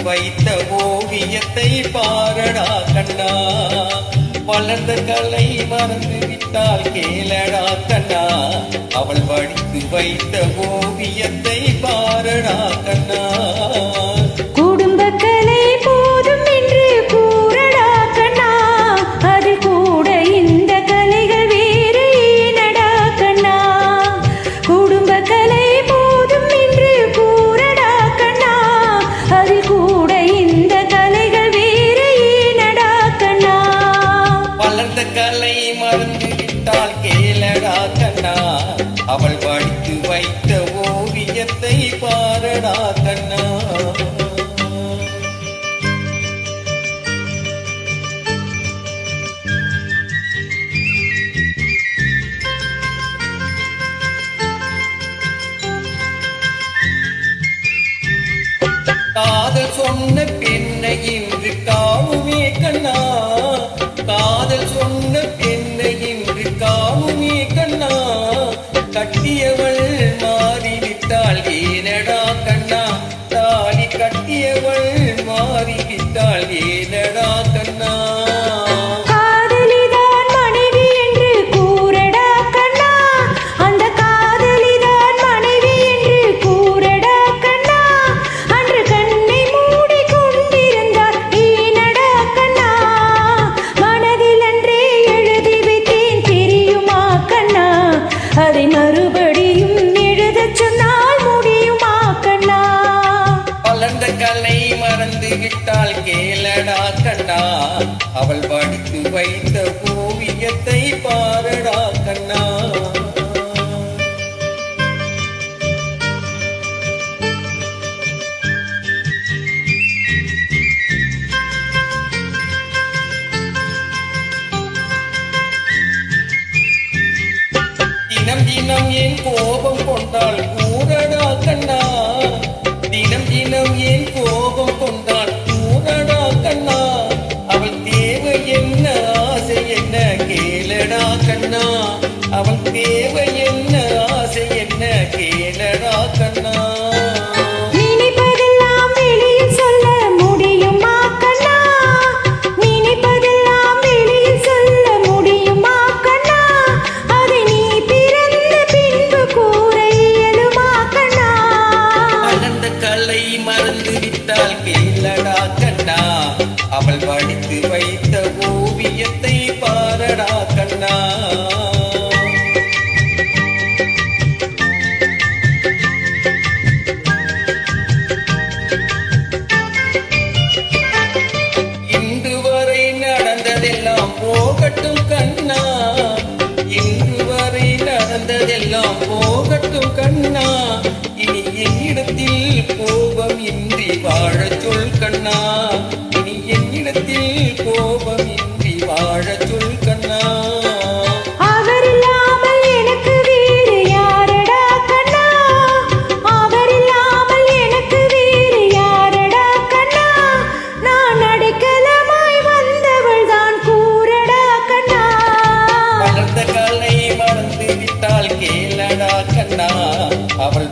வைத்த ஓவியத்தை பாரடா கண்ணா. வளர்ந்த கலை மறந்து விட்டால் கேளடா கண்ணா. அவள் வடித்து வைத்த ஓவியத்தை பாரடா கண்ணா. குடும்ப கலை போதும் என்று கூறடா கண்ணா. அது கூட இந்த கலைகள் வேறு ஏனடா கண்ணா. குடும்ப கலை போதும் என்று கூறடா கண்ணா. அது கூட இந்த கலைகள் வேறு ஏனடா கண்ணா. வளர்ந்த கலை மறந்து விட்டால் கேளடா கண்ணா. அவள் வடித்து வைத்த ஓவியத்தை பாரடா கண்ணா. காதல் சொன்ன பெண்ணை இன்று காணுமே கண்ணா. காதல் சொன்ன பெண்ணை இன்று காணுமே கண்ணா. கட்டியவள் மாறிவிட்டாள் ஏனடா கண்ணா. தாலி கட்டியவள் மாறிவிட்டாள் ஏனடா கண்ணா. காதலிதான் மனைவி என்று கூறடா கண்ணா. அந்த காதலிதான் மனைவி என்று கூறடா கண்ணா. அன்று கண்ணை மூடி கொண்டிருந்தார் ஏனடா கண்ணா. மனதில் அன்றே எழுதி வைத்தேன் தெரியுமா கண்ணா. அதை மறுபடியும் எழுதச் சொன்னால் முடியுமா கண்ணா. வளர்ந்த கலை மறந்து விட்டால் கேளடா கண்ணா. அவள் வடித்து வைத்த ஓவியத்தை பாரடா கண்ணா. தினம் தினம் ஏன் கோபம் கொண்டால் கூறடா கண்ணா. தினம் தினம் ஏன் கோபம் கொண்டால் கூறடா கண்ணா. அவள் தேவை என்ன ஆசை என்ன கேளடா கண்ணா. அவள் தேவை என்ன ஆசை என்ன கேளடா கண்ணா. நினைப்பதெல்லாம் வெளியில் சொல்ல முடியுமா கண்ணா. நினைப்பதெல்லாம் வெளியில் சொல்ல முடியுமா கண்ணா. அதை நீ பிறந்த பின்பு கூற இயலுமா கண்ணா. வளர்ந்த கலை மறந்து விட்டால் கேளடா கண்ணா. அவள் வடித்து வைத்த ஓவியத்தை பாரடா கண்ணா. இன்று வரை நடந்ததெல்லாம் போகட்டும் கண்ணா. இன்று வரை நடந்ததெல்லாம் போகட்டும் கண்ணா. இனி என்னிடத்தில் கோபம் இன்றி வாழச் சொல் கண்ணா. இனி என்னிடத்தில் கோபம் இன்றி வாழச் சொல் கண்ணா. அவர் இல்லாமல் எனக்கு வேறு யாரடா கண்ணா. அவர் இல்லாமல் எனக்கு வேறு யாரடா கண்ணா. நான் அடைக்கலமாய் வந்தவள் தான் கூறடா கண்ணா. வளர்ந்த கலை மறந்து விட்டால் கேளடா கண்ணா. அவள்